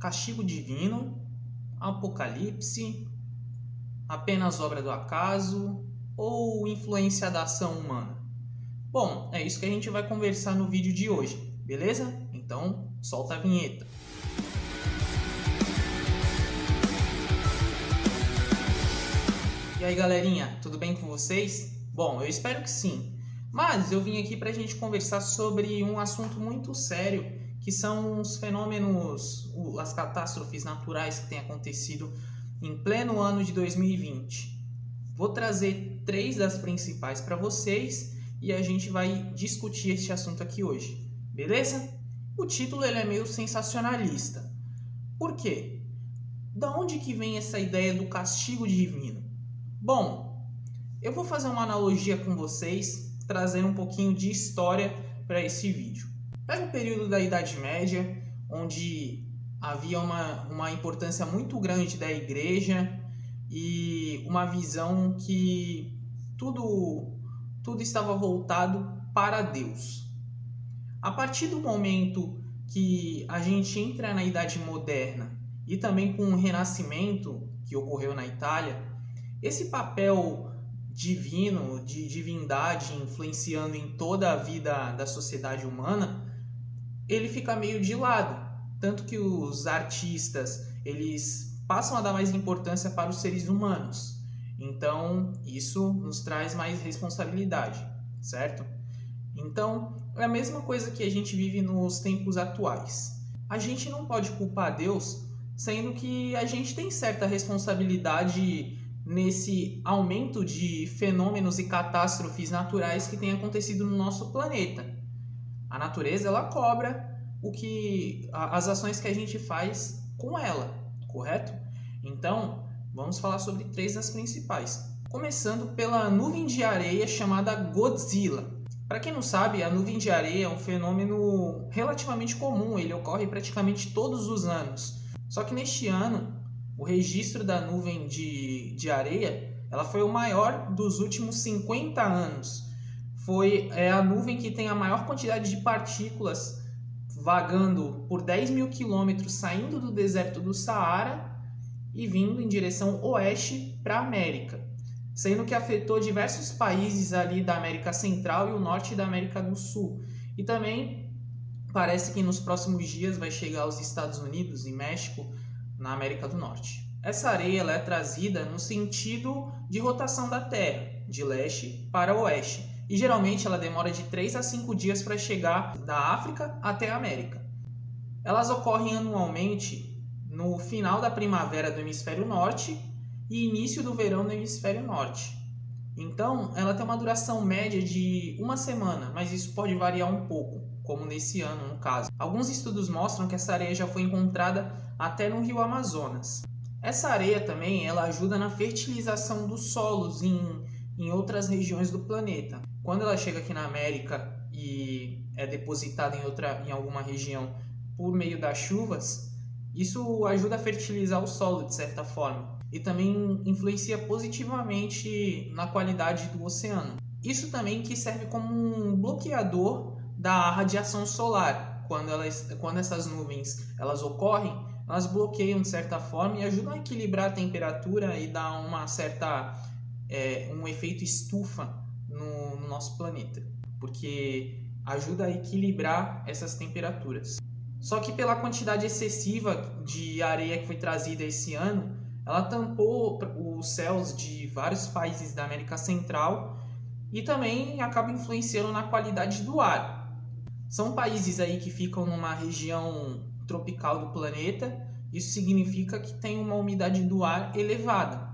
castigo divino, apocalipse, apenas obra do acaso ou influência da ação humana? Bom, é isso que a gente vai conversar no vídeo de hoje, beleza? Então, solta a vinheta. E aí, galerinha, tudo bem com vocês? Bom, eu espero que sim. Mas eu vim aqui para a gente conversar sobre um assunto muito sério, que são os fenômenos, as catástrofes naturais que têm acontecido em pleno ano de 2020. Vou trazer 3 das principais para vocês e a gente vai discutir este assunto aqui hoje, beleza? O título ele é meio sensacionalista. Por quê? Da onde que vem essa ideia do castigo divino? Bom, eu vou fazer uma analogia com vocês, trazendo um pouquinho de história para esse vídeo. Pega o período da Idade Média, onde havia uma importância muito grande da igreja e uma visão que tudo estava voltado para Deus. A partir do momento que a gente entra na Idade Moderna e também com o Renascimento que ocorreu na Itália, esse papel divino, de divindade influenciando em toda a vida da sociedade humana, ele fica meio de lado. Tanto que os artistas, eles passam a dar mais importância para os seres humanos. Então, isso nos traz mais responsabilidade, certo? Então, é a mesma coisa que a gente vive nos tempos atuais. A gente não pode culpar Deus, sendo que a gente tem certa responsabilidade nesse aumento de fenômenos e catástrofes naturais que tem acontecido no nosso planeta. A natureza, ela cobra as ações que a gente faz com ela, correto? Então, vamos falar sobre 3 das principais. Começando pela nuvem de areia chamada Godzilla. Para quem não sabe, a nuvem de areia é um fenômeno relativamente comum, ele ocorre praticamente todos os anos. Só que neste ano, o registro da nuvem de areia, ela foi o maior dos últimos 50 anos. É a nuvem que tem a maior quantidade de partículas vagando por 10 mil quilômetros, saindo do deserto do Saara e vindo em direção oeste para a América, sendo que afetou diversos países ali da América Central e o norte da América do Sul. E também parece que nos próximos dias vai chegar aos Estados Unidos e México, na América do Norte. Essa areia ela é trazida no sentido de rotação da Terra, de leste para oeste. E geralmente ela demora de 3 a 5 dias para chegar da África até a América. Elas ocorrem anualmente no final da primavera do hemisfério norte e início do verão no hemisfério norte. Então, ela tem uma duração média de 1 semana, mas isso pode variar um pouco, como nesse ano, no caso. Alguns estudos mostram que essa areia já foi encontrada até no rio Amazonas. Essa areia também ela ajuda na fertilização dos solos em outras regiões do planeta. Quando ela chega aqui na América e é depositada em alguma região por meio das chuvas, isso ajuda a fertilizar o solo de certa forma e também influencia positivamente na qualidade do oceano. Isso também que serve como um bloqueador da radiação solar. Quando essas nuvens elas ocorrem, elas bloqueiam de certa forma e ajudam a equilibrar a temperatura e dar um efeito estufa no nosso planeta, porque ajuda a equilibrar essas temperaturas. Só que pela quantidade excessiva de areia que foi trazida esse ano, ela tampou os céus de vários países da América Central e também acaba influenciando na qualidade do ar. São países aí que ficam numa região tropical do planeta, isso significa que tem uma umidade do ar elevada.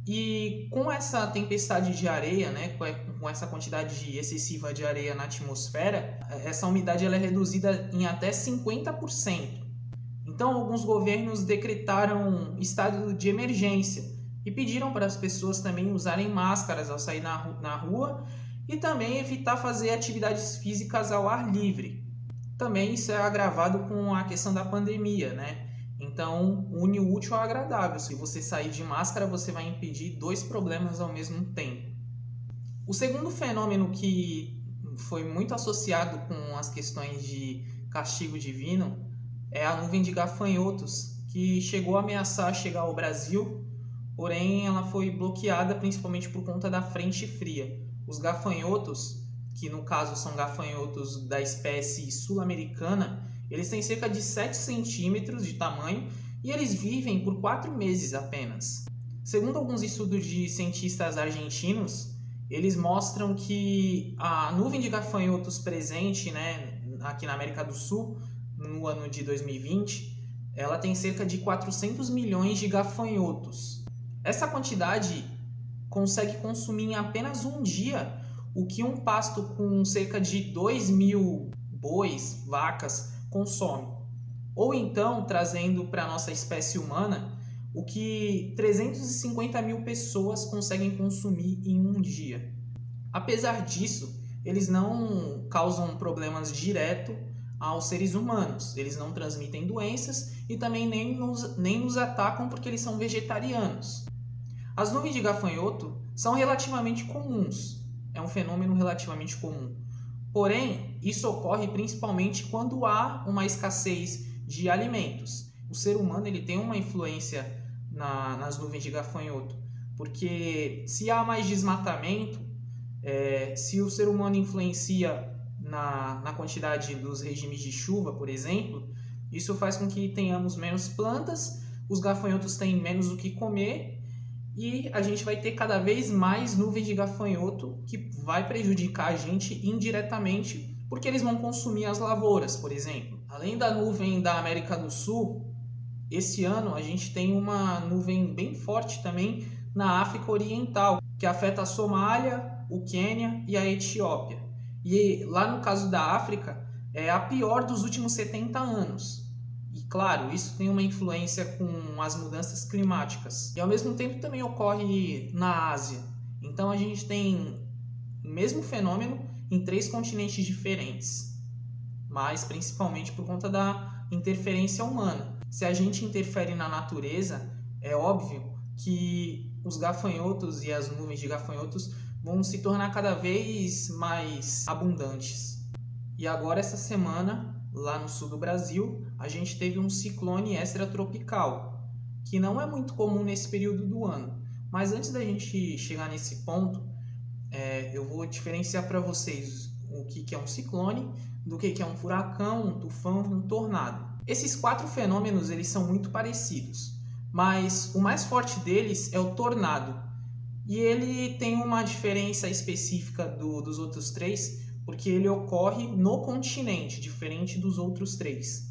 E com essa tempestade de areia, né, com essa quantidade excessiva de areia na atmosfera, essa umidade ela é reduzida em até 50%. Então, alguns governos decretaram estado de emergência e pediram para as pessoas também usarem máscaras ao sair na rua e também evitar fazer atividades físicas ao ar livre. Também isso é agravado com a questão da pandemia, né? Então, une o útil ao agradável. Se você sair de máscara, você vai impedir 2 problemas ao mesmo tempo. O segundo fenômeno que foi muito associado com as questões de castigo divino é a nuvem de gafanhotos, que chegou a ameaçar chegar ao Brasil, porém ela foi bloqueada principalmente por conta da frente fria. Os gafanhotos, que no caso são gafanhotos da espécie sul-americana, eles têm cerca de 7 centímetros de tamanho e eles vivem por 4 meses apenas. Segundo alguns estudos de cientistas argentinos, eles mostram que a nuvem de gafanhotos presente, aqui na América do Sul, no ano de 2020, ela tem cerca de 400 milhões de gafanhotos. Essa quantidade consegue consumir em apenas um dia o que um pasto com cerca de 2.000 bois, vacas, consome. Ou então, trazendo para a nossa espécie humana, o que 350 mil pessoas conseguem consumir em um dia. Apesar disso, eles não causam problemas diretos aos seres humanos. Eles não transmitem doenças e também nem nos atacam porque eles são vegetarianos. As nuvens de gafanhoto são relativamente comuns. É um fenômeno relativamente comum. Porém, isso ocorre principalmente quando há uma escassez de alimentos. O ser humano ele tem uma influência nas nuvens de gafanhoto, porque se há mais desmatamento, se o ser humano influencia na quantidade dos regimes de chuva, por exemplo, isso faz com que tenhamos menos plantas, os gafanhotos têm menos o que comer e a gente vai ter cada vez mais nuvens de gafanhoto que vai prejudicar a gente indiretamente, porque eles vão consumir as lavouras, por exemplo. Além da nuvem da América do Sul, esse ano a gente tem uma nuvem bem forte também na África Oriental, que afeta a Somália, o Quênia e a Etiópia. E lá no caso da África, é a pior dos últimos 70 anos. E claro, isso tem uma influência com as mudanças climáticas. E ao mesmo tempo também ocorre na Ásia. Então a gente tem o mesmo fenômeno em 3 continentes diferentes, mas principalmente por conta da interferência humana. Se a gente interfere na natureza, é óbvio que os gafanhotos e as nuvens de gafanhotos vão se tornar cada vez mais abundantes. E agora, essa semana, lá no sul do Brasil, a gente teve um ciclone extratropical, que não é muito comum nesse período do ano. Mas antes da gente chegar nesse ponto, eu vou diferenciar para vocês o que é um ciclone, do que é um furacão, um tufão e um tornado. Esses 4 fenômenos eles são muito parecidos, mas o mais forte deles é o tornado. E ele tem uma diferença específica dos outros 3, porque ele ocorre no continente, diferente dos outros 3.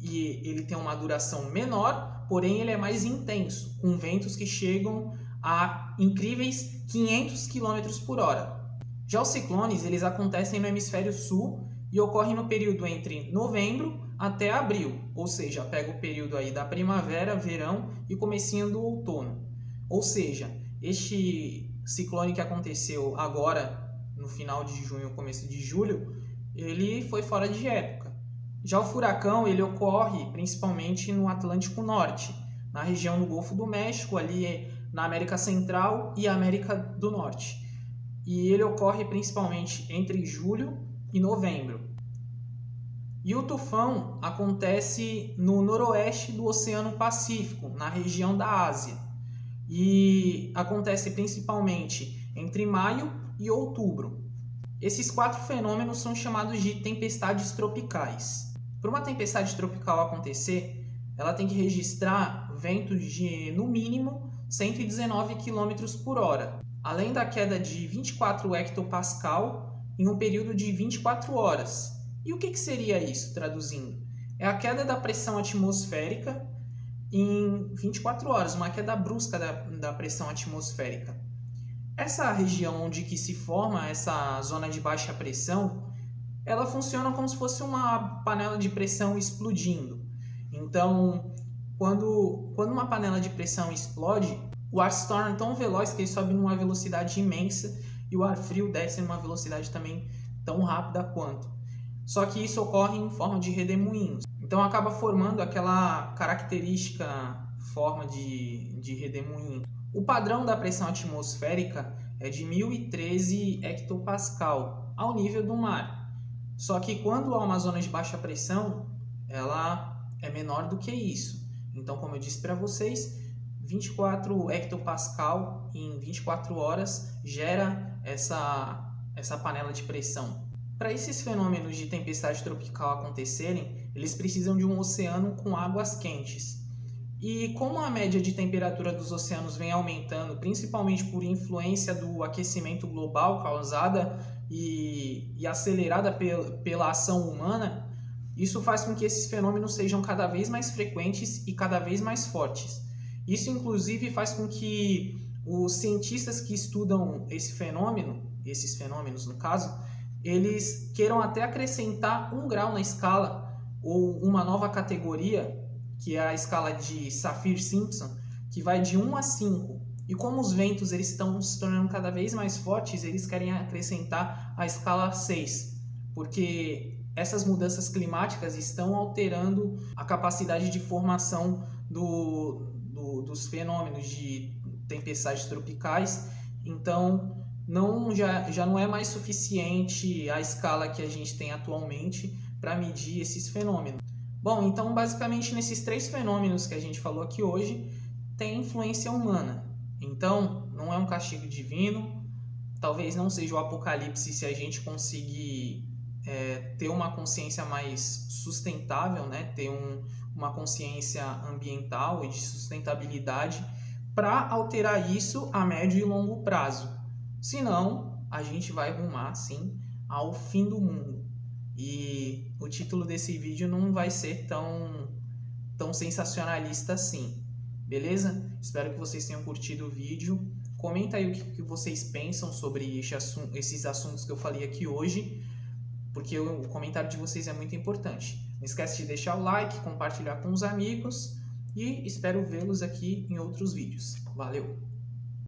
E ele tem uma duração menor, porém ele é mais intenso, com ventos que chegam a incríveis 500 km por hora. Já os ciclones eles acontecem no hemisfério sul e ocorrem no período entre novembro até abril, ou seja, pega o período aí da primavera, verão e comecinho do outono. Ou seja, este ciclone que aconteceu agora no final de junho, começo de julho, ele foi fora de época. Já o furacão ele ocorre principalmente no Atlântico Norte, na região do Golfo do México, ali na América Central e América do Norte. E ele ocorre principalmente entre julho e novembro. E o tufão acontece no noroeste do Oceano Pacífico, na região da Ásia. E acontece principalmente entre maio e outubro. Esses 4 fenômenos são chamados de tempestades tropicais. Para uma tempestade tropical acontecer, ela tem que registrar ventos de, no mínimo, 119 km por hora, além da queda de 24 hectopascal em um período de 24 horas. E o que seria isso, traduzindo? É a queda da pressão atmosférica em 24 horas, uma queda brusca da pressão atmosférica. Essa região onde que se forma essa zona de baixa pressão, ela funciona como se fosse uma panela de pressão explodindo. Então, quando uma panela de pressão explode, o ar se torna tão veloz que ele sobe numa velocidade imensa e o ar frio desce numa velocidade também tão rápida quanto. Só que isso ocorre em forma de redemoinhos. Então acaba formando aquela característica forma de redemoinho. O padrão da pressão atmosférica é de 1013 hectopascal ao nível do mar. Só que quando há uma zona de baixa pressão, ela é menor do que isso. Então, como eu disse para vocês, 24 hectopascal em 24 horas gera essa panela de pressão. Para esses fenômenos de tempestade tropical acontecerem, eles precisam de um oceano com águas quentes. E como a média de temperatura dos oceanos vem aumentando, principalmente por influência do aquecimento global causada e acelerada pela ação humana, isso faz com que esses fenômenos sejam cada vez mais frequentes e cada vez mais fortes. Isso, inclusive, faz com que os cientistas que estudam esses fenômenos no caso, eles queiram até acrescentar 1 grau na escala ou uma nova categoria, que é a escala de Saffir-Simpson, que vai de 1 a 5. E como os ventos eles estão se tornando cada vez mais fortes, eles querem acrescentar a escala 6, porque essas mudanças climáticas estão alterando a capacidade de formação dos fenômenos de tempestades tropicais. Então, já não é mais suficiente a escala que a gente tem atualmente para medir esses fenômenos. Bom, então basicamente nesses 3 fenômenos que a gente falou aqui hoje, tem influência humana. Então, não é um castigo divino, talvez não seja o apocalipse se a gente conseguir ter uma consciência mais sustentável, né? Ter uma consciência ambiental e de sustentabilidade para alterar isso a médio e longo prazo. Senão, a gente vai rumar, sim, ao fim do mundo. E o título desse vídeo não vai ser tão sensacionalista assim, beleza? Espero que vocês tenham curtido o vídeo. Comenta aí o que vocês pensam sobre esses assuntos que eu falei aqui hoje, porque o comentário de vocês é muito importante. Não esquece de deixar o like, compartilhar com os amigos e espero vê-los aqui em outros vídeos. Valeu!